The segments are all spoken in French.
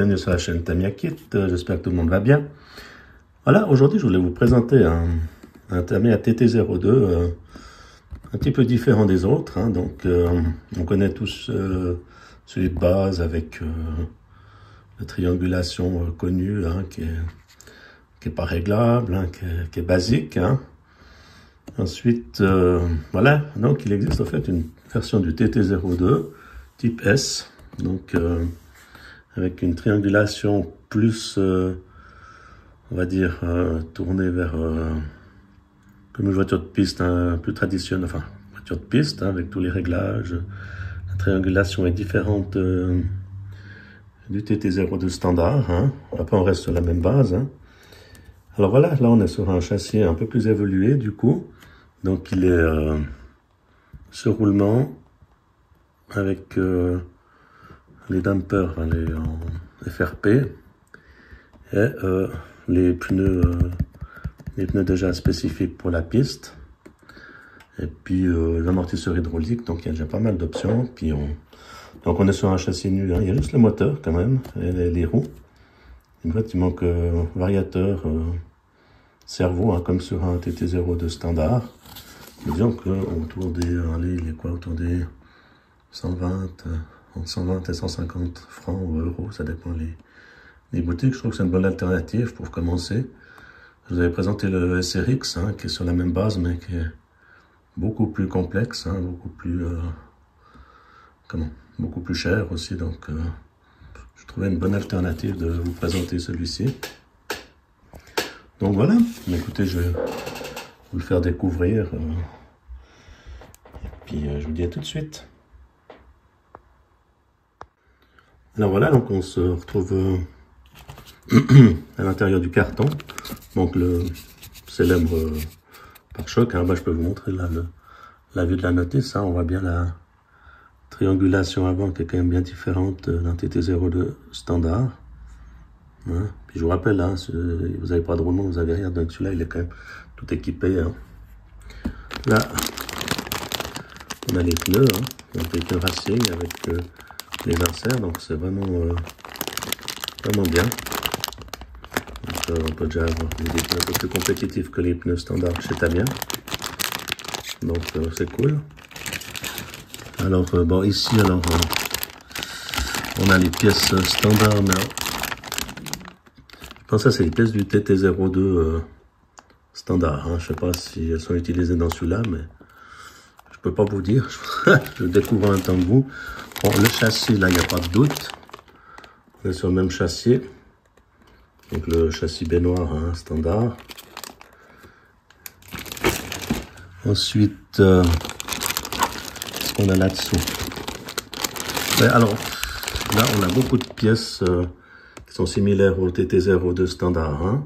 bienvenue sur la chaîne Tamiya Kit, j'espère que tout le monde va bien. Voilà, aujourd'hui je voulais vous présenter un Tamiya TT02 un petit peu différent des autres. Donc on connaît tous celui de base avec la triangulation connue qui est pas réglable, qui est basique. Ensuite, voilà, donc il existe en fait une version du TT02 type S, donc avec une triangulation plus, on va dire, tournée vers comme une voiture de piste plus traditionnelle, enfin, voiture de piste avec tous les réglages. La triangulation est différente du TT02 standard. Après, on reste sur la même base. Alors voilà, là on est sur un châssis un peu plus évolué du coup. Donc il est sur roulement avec les dampers, les FRP et les pneus déjà spécifiques pour la piste. Et puis l'amortisseur hydraulique, donc il y a déjà pas mal d'options. Puis donc on est sur un châssis nu, il y a juste le moteur quand même et les roues. En fait il manque variateur, servo, comme sur un TT02 standard. Disons que autour des, il est quoi, autour des 120 et 150 francs ou euros, ça dépend les boutiques. Je trouve que c'est une bonne alternative pour commencer. Je vous avais présenté le SRX, qui est sur la même base, mais qui est beaucoup plus complexe, beaucoup plus cher aussi. Donc, je trouvais une bonne alternative de vous présenter celui-ci. Donc voilà, écoutez, je vais vous le faire découvrir. Et puis je vous dis à tout de suite. Alors voilà, donc on se retrouve à l'intérieur du carton. Donc le célèbre pare-choc. Je peux vous montrer là la vue de la notice. On voit bien la triangulation avant qui est quand même bien différente d'un TT02 standard. Puis je vous rappelle, vous n'avez pas de roulement, vous n'avez rien, donc celui-là il est quand même tout équipé. Là, on a les pneus, donc les pneus racing avec les inserts, donc c'est vraiment bien. Donc, on peut déjà avoir des pneus un peu plus compétitifs que les pneus standards chez Tamiya. Donc c'est cool. Alors bon, ici on a les pièces standards, mais je pense que ça c'est les pièces du TT02 standard. Je ne sais pas si elles sont utilisées dans celui-là, mais je peux pas vous dire. Je découvre en même temps que vous. Bon, le châssis, là, il n'y a pas de doute. On est sur le même châssis. Donc le châssis baignoire standard. Ensuite, qu'est-ce qu'on a là-dessous? Alors, là, on a beaucoup de pièces qui sont similaires au TT02 standard.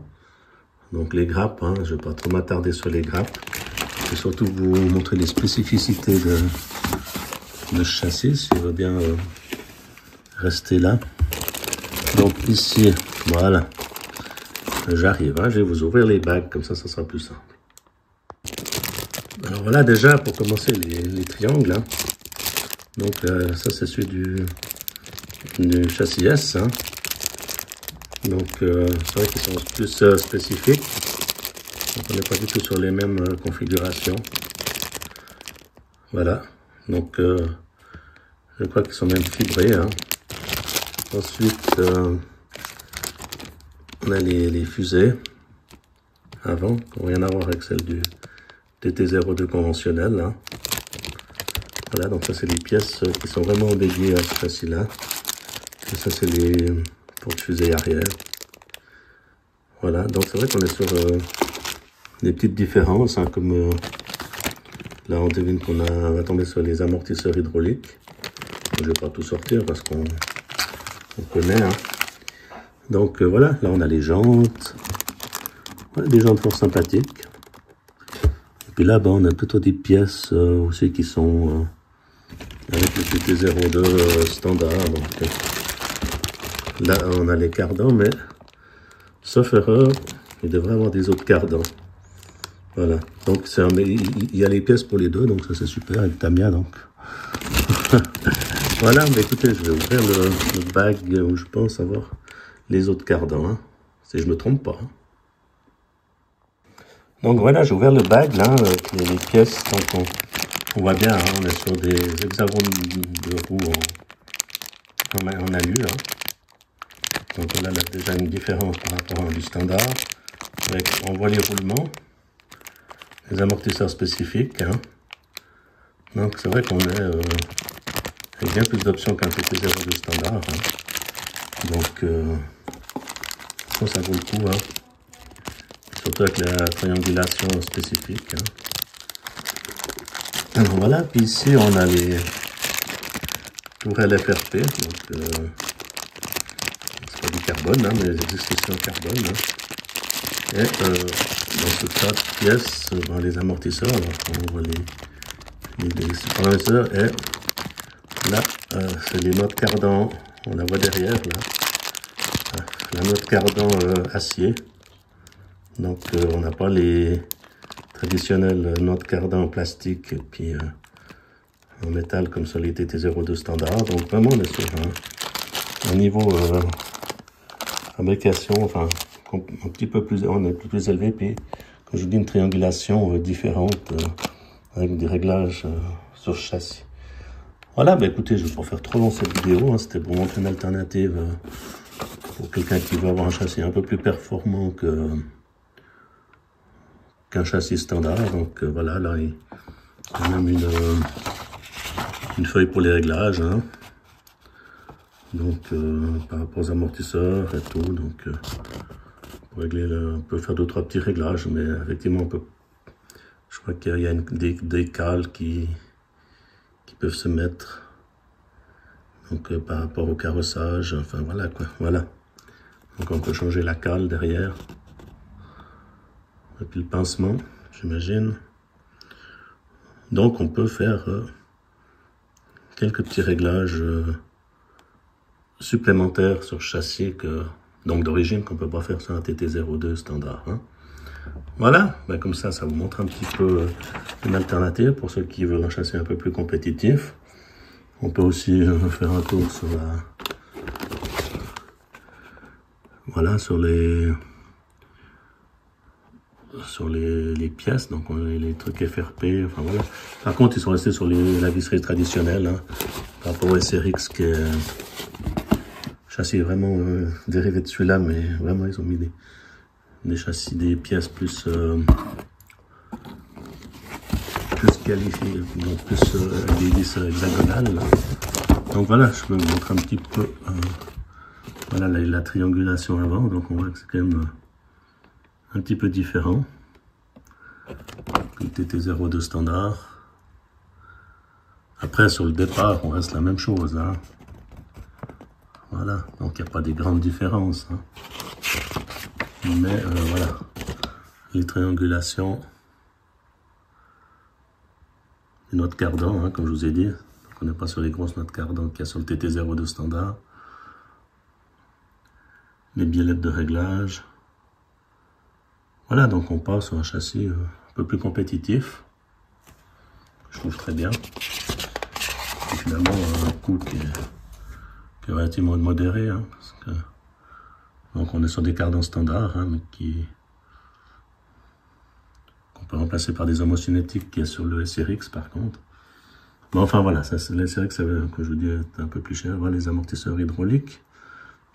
Donc les grappes, je ne vais pas trop m'attarder sur les grappes. Je vais surtout vous montrer les spécificités de ce châssis, s'il veut bien rester là. Donc ici, voilà, j'arrive, je vais vous ouvrir les bagues, comme ça sera plus simple. Alors voilà déjà, pour commencer, les triangles. Donc ça c'est celui du châssis S. Donc c'est vrai qu'ils sont plus spécifiques. Donc on n'est pas du tout sur les mêmes configurations. Voilà. Donc je crois qu'ils sont même fibrés. Ensuite on a les fusées avant, qui n'ont rien à voir avec celle du TT02 conventionnel. Voilà, donc ça c'est les pièces qui sont vraiment dédiées à ce châssis-là. Et ça c'est les porte-fusées arrière. Voilà, donc c'est vrai qu'on est sur des petites différences, comme là on devine qu'on va tomber sur les amortisseurs hydrauliques. Je ne vais pas tout sortir parce qu'on connaît. Donc voilà, là on a les jantes. Voilà, des jantes fort sympathiques. Et puis là, on a plutôt des pièces aussi qui sont avec le TT02 standard. Donc là on a les cardans, mais sauf erreur, il devrait avoir des autres cardans. Voilà, donc il y a les pièces pour les deux, donc ça c'est super avec Tamiya. Donc voilà, mais écoutez, je vais ouvrir le bag où je pense avoir les autres cardans, hein, si je me trompe pas. Hein. Donc voilà, j'ai ouvert le bag là, avec les pièces. Donc on voit bien, hein, on est sur des hexagones de roues en alu. Hein. Donc on a là, déjà une différence par rapport à du standard. On voit les roulements, les amortisseurs spécifiques. Hein. Donc c'est vrai qu'on est avec bien plus d'options qu'un TT02 standard. Hein. Donc je pense que ça vaut le coup. Hein. Surtout avec la triangulation spécifique. Hein. Alors voilà, puis ici on a les tourelles FRP. Donc c'est pas du carbone, hein, mais les extrusions carbone. Hein. Et dans ce tas de pièces, dans les amortisseurs, alors on voit les amortisseurs, et là, c'est les notes cardans, on la voit derrière, là, la note cardan acier. Donc on n'a pas les traditionnelles notes cardan en plastique et puis en métal comme sur les TT02 standard. Donc vraiment on est sur un niveau fabrication, enfin un petit peu plus, on est plus élevé, puis comme je vous dis, une triangulation différente avec des réglages sur le châssis. Voilà, bah écoutez, je ne vais pas faire trop long cette vidéo, hein, c'était pour montrer une alternative pour quelqu'un qui veut avoir un châssis un peu plus performant qu'un châssis standard. Donc voilà, là il y a même une feuille pour les réglages, hein. Donc par rapport aux amortisseurs et tout, donc pour régler, on peut faire 2-3 petits réglages, mais effectivement on peut, je crois qu'il y a des cales qui peuvent se mettre, donc par rapport au carrossage, enfin voilà quoi, voilà. Donc on peut changer la cale derrière, et puis le pincement, j'imagine. Donc on peut faire quelques petits réglages supplémentaires sur le châssis donc d'origine qu'on peut pas faire sur un TT02 standard. Hein. Voilà, ben comme ça vous montre un petit peu une alternative pour ceux qui veulent un châssis un peu plus compétitif. On peut aussi faire un tour sur voilà, sur les pièces, donc les trucs FRP, enfin voilà. Par contre, ils sont restés sur la visserie traditionnelle, hein, par rapport au SRX qui est châssis vraiment dérivé de celui-là, mais vraiment ils ont mis des châssis, des pièces plus qualifiées, donc plus des vis hexagonales. Là. Donc voilà, je vais vous montrer un petit peu voilà la triangulation avant, donc on voit que c'est quand même un petit peu différent que le TT02 standard. Après sur le départ on reste la même chose, hein. Voilà, donc il n'y a pas des grandes différences, hein. Mais voilà, les triangulations, les notes cardan, hein, comme je vous ai dit, donc on n'est pas sur les grosses notes cardan qu'il y a sur le TT02 standard. Les biellettes de réglage. Voilà, donc on passe sur un châssis un peu plus compétitif, je trouve très bien. Et finalement, un coût qui est relativement modéré, hein, parce que, donc on est sur des cardans standards, hein, mais qu'on peut remplacer par des homocinétiques qui est sur le SRX par contre. Mais enfin voilà, le SRX, comme je vous dis, est un peu plus cher. Voilà les amortisseurs hydrauliques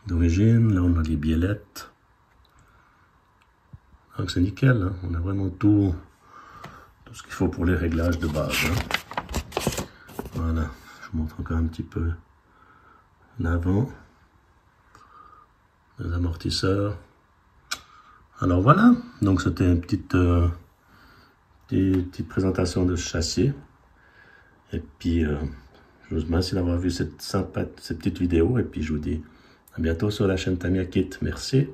d'origine, là on a les biellettes. Donc c'est nickel, hein. On a vraiment tout ce qu'il faut pour les réglages de base. Hein. Voilà, je vous montre encore un petit peu l'avant, les amortisseurs. Alors voilà, donc c'était une petite présentation de ce châssis. Et puis je vous remercie d'avoir vu cette petite vidéo, et puis je vous dis à bientôt sur la chaîne Tamiya Kit. Merci.